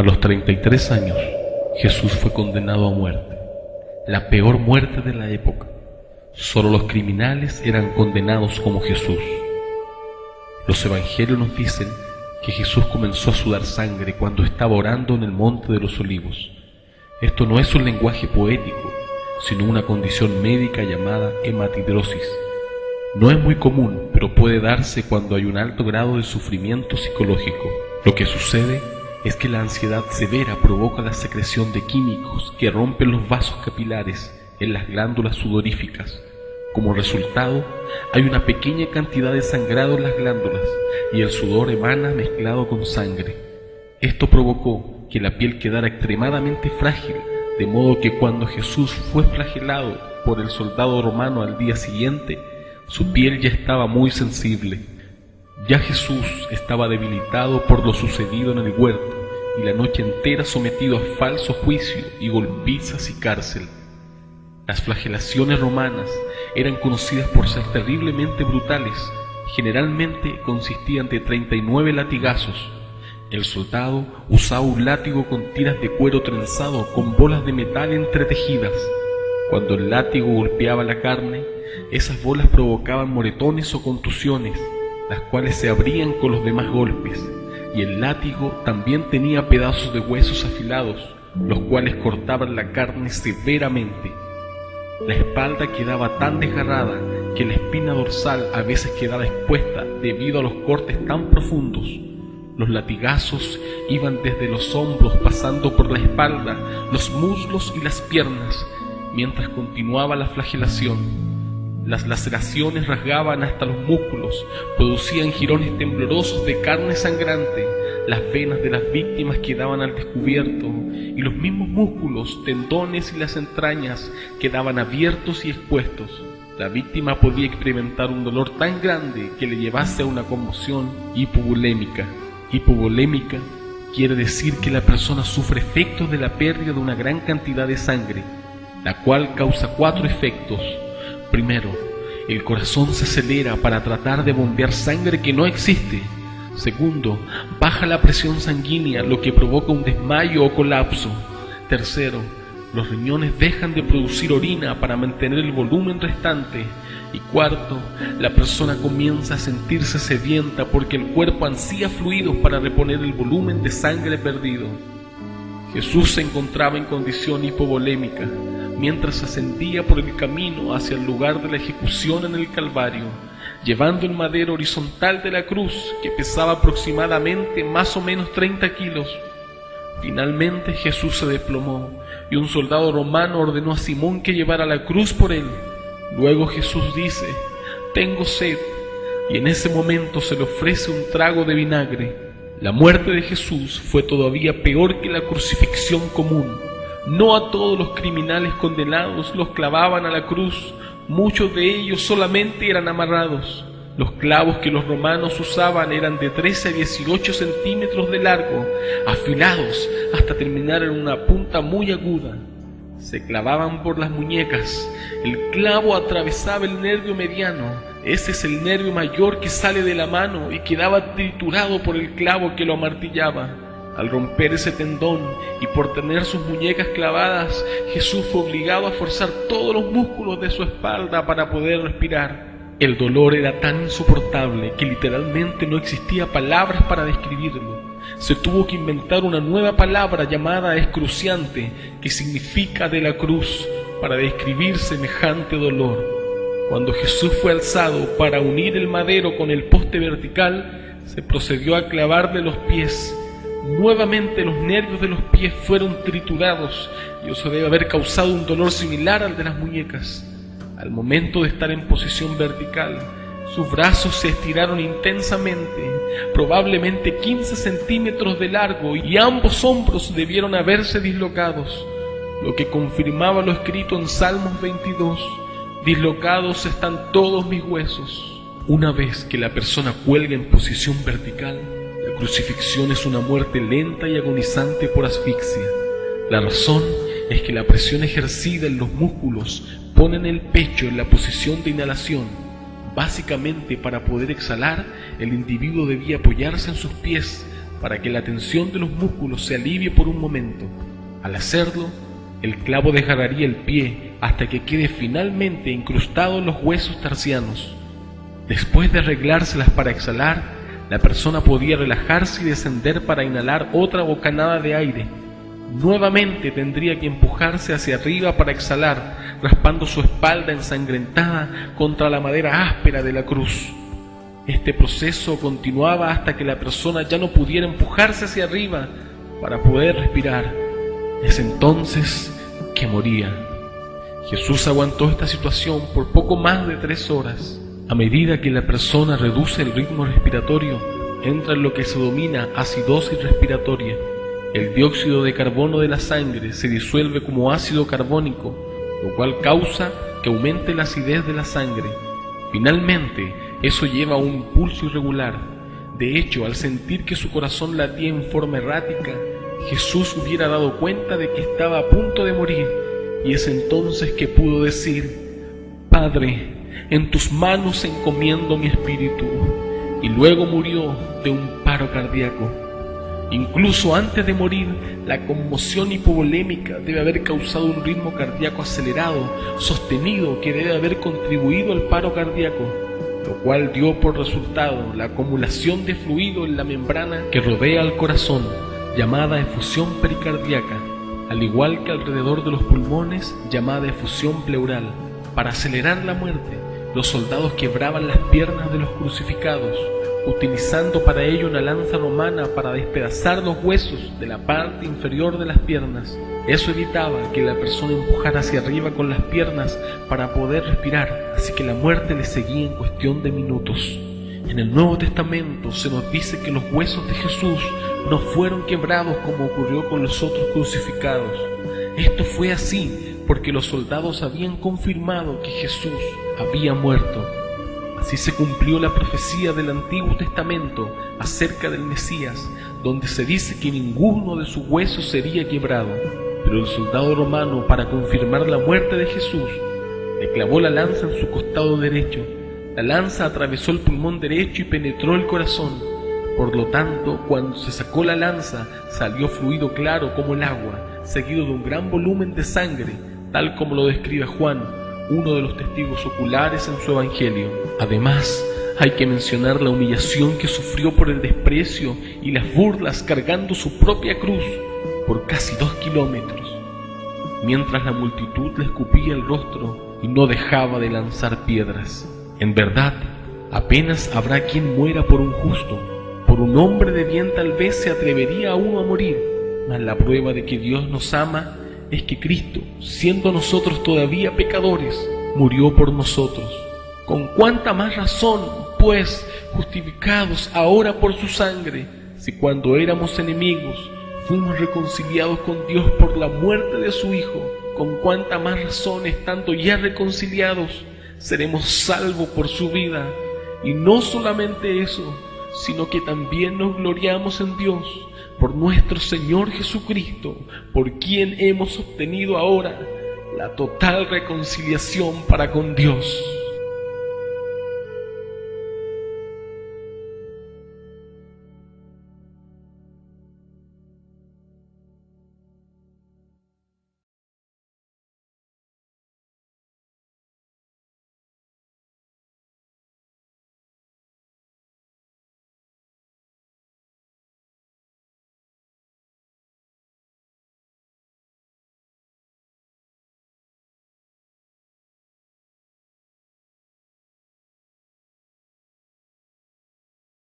A los 33 años, Jesús fue condenado a muerte, la peor muerte de la época. Solo los criminales eran condenados como Jesús. Los evangelios nos dicen que Jesús comenzó a sudar sangre cuando estaba orando en el Monte de los Olivos. Esto no es un lenguaje poético, sino una condición médica llamada hematidrosis. No es muy común, pero puede darse cuando hay un alto grado de sufrimiento psicológico. Lo que sucede es que la ansiedad severa provoca la secreción de químicos que rompen los vasos capilares en las glándulas sudoríficas. Como resultado, hay una pequeña cantidad de sangrado en las glándulas y el sudor emana mezclado con sangre. Esto provocó que la piel quedara extremadamente frágil, de modo que cuando Jesús fue flagelado por el soldado romano al día siguiente, su piel ya estaba muy sensible. Ya Jesús estaba debilitado por lo sucedido en el huerto y la noche entera sometido a falso juicio y golpizas y cárcel. Las flagelaciones romanas eran conocidas por ser terriblemente brutales. Generalmente consistían de 39 latigazos. El soldado usaba un látigo con tiras de cuero trenzado con bolas de metal entretejidas. Cuando el látigo golpeaba la carne, esas bolas provocaban moretones o contusiones, las cuales se abrían con los demás golpes, y el látigo también tenía pedazos de huesos afilados, los cuales cortaban la carne severamente. La espalda quedaba tan desgarrada que la espina dorsal a veces quedaba expuesta debido a los cortes tan profundos. Los latigazos iban desde los hombros pasando por la espalda, los muslos y las piernas, mientras continuaba la flagelación. Las laceraciones rasgaban hasta los músculos, producían jirones temblorosos de carne sangrante, las venas de las víctimas quedaban al descubierto y los mismos músculos, tendones y las entrañas quedaban abiertos y expuestos. La víctima podía experimentar un dolor tan grande que le llevase a una conmoción hipovolémica. Hipovolémica quiere decir que la persona sufre efectos de la pérdida de una gran cantidad de sangre, la cual causa 4 efectos. Primero, el corazón se acelera para tratar de bombear sangre que no existe. Segundo, baja la presión sanguínea, lo que provoca un desmayo o colapso. Tercero, los riñones dejan de producir orina para mantener el volumen restante. Y cuarto, la persona comienza a sentirse sedienta porque el cuerpo ansía fluidos para reponer el volumen de sangre perdido. Jesús se encontraba en condición hipovolémica mientras ascendía por el camino hacia el lugar de la ejecución en el Calvario, llevando el madero horizontal de la cruz que pesaba aproximadamente más o menos 30 kilos. Finalmente Jesús se desplomó y un soldado romano ordenó a Simón que llevara la cruz por él. Luego Jesús dice: «Tengo sed», y en ese momento se le ofrece un trago de vinagre. La muerte de Jesús fue todavía peor que la crucifixión común. No a todos los criminales condenados los clavaban a la cruz, muchos de ellos solamente eran amarrados. Los clavos que los romanos usaban eran de 13 a 18 centímetros de largo, afilados hasta terminar en una punta muy aguda. Se clavaban por las muñecas. El clavo atravesaba el nervio mediano. Ese es el nervio mayor que sale de la mano y quedaba triturado por el clavo que lo amartillaba. Al romper ese tendón y por tener sus muñecas clavadas, Jesús fue obligado a forzar todos los músculos de su espalda para poder respirar. El dolor era tan insoportable que literalmente no existía palabras para describirlo. Se tuvo que inventar una nueva palabra llamada excruciante, que significa de la cruz, para describir semejante dolor. Cuando Jesús fue alzado para unir el madero con el poste vertical, se procedió a clavarle los pies. Nuevamente los nervios de los pies fueron triturados y eso debe haber causado un dolor similar al de las muñecas. Al momento de estar en posición vertical, sus brazos se estiraron intensamente, probablemente 15 centímetros de largo, y ambos hombros debieron haberse dislocados, lo que confirmaba lo escrito en Salmos 22: «Dislocados están todos mis huesos». Una vez que la persona cuelga en posición vertical, la crucifixión es una muerte lenta y agonizante por asfixia. La razón es que la presión ejercida en los músculos pone el pecho en la posición de inhalación. Básicamente, para poder exhalar, el individuo debía apoyarse en sus pies, para que la tensión de los músculos se alivie por un momento. Al hacerlo, el clavo desgarraría el pie hasta que quede finalmente incrustado en los huesos tarsianos. Después de arreglárselas para exhalar, la persona podía relajarse y descender para inhalar otra bocanada de aire. Nuevamente tendría que empujarse hacia arriba para exhalar, raspando su espalda ensangrentada contra la madera áspera de la cruz. Este proceso continuaba hasta que la persona ya no pudiera empujarse hacia arriba para poder respirar. Es entonces que moría. Jesús aguantó esta situación por poco más de 3 horas. A medida que la persona reduce el ritmo respiratorio, entra en lo que se denomina acidosis respiratoria. El dióxido de carbono de la sangre se disuelve como ácido carbónico, lo cual causa que aumente la acidez de la sangre. Finalmente, eso lleva a un pulso irregular. De hecho, al sentir que su corazón latía en forma errática, Jesús hubiera dado cuenta de que estaba a punto de morir, y es entonces que pudo decir: Padre, en tus manos encomiendo mi espíritu. Y luego murió de un paro cardíaco. Incluso antes de morir, la conmoción hipovolémica debe haber causado un ritmo cardíaco acelerado, sostenido, que debe haber contribuido al paro cardíaco, lo cual dio por resultado la acumulación de fluido en la membrana que rodea al corazón, llamada efusión pericardíaca, al igual que alrededor de los pulmones, llamada efusión pleural. Para acelerar la muerte, los soldados quebraban las piernas de los crucificados, utilizando para ello una lanza romana para despedazar los huesos de la parte inferior de las piernas. Eso evitaba que la persona empujara hacia arriba con las piernas para poder respirar, así que la muerte le seguía en cuestión de minutos. En el Nuevo Testamento se nos dice que los huesos de Jesús no fueron quebrados como ocurrió con los otros crucificados. Esto fue así porque los soldados habían confirmado que Jesús había muerto. Así se cumplió la profecía del Antiguo Testamento acerca del Mesías, donde se dice que ninguno de sus huesos sería quebrado. Pero el soldado romano, para confirmar la muerte de Jesús, le clavó la lanza en su costado derecho. La lanza atravesó el pulmón derecho y penetró el corazón. Por lo tanto, cuando se sacó la lanza, salió fluido claro como el agua, seguido de un gran volumen de sangre, tal como lo describe Juan, uno de los testigos oculares en su evangelio. Además, hay que mencionar la humillación que sufrió por el desprecio y las burlas cargando su propia cruz por casi 2 kilómetros, mientras la multitud le escupía el rostro y no dejaba de lanzar piedras. En verdad, apenas habrá quien muera por un justo. Por un hombre de bien tal vez se atrevería uno a morir, mas la prueba de que Dios nos ama es que Cristo, siendo nosotros todavía pecadores, murió por nosotros. ¿Con cuánta más razón, pues, justificados ahora por su sangre, si cuando éramos enemigos fuimos reconciliados con Dios por la muerte de su Hijo? ¿Con cuánta más razón, estando ya reconciliados, seremos salvos por su vida? Y no solamente eso, sino que también nos gloriamos en Dios por nuestro Señor Jesucristo, por quien hemos obtenido ahora la total reconciliación para con Dios.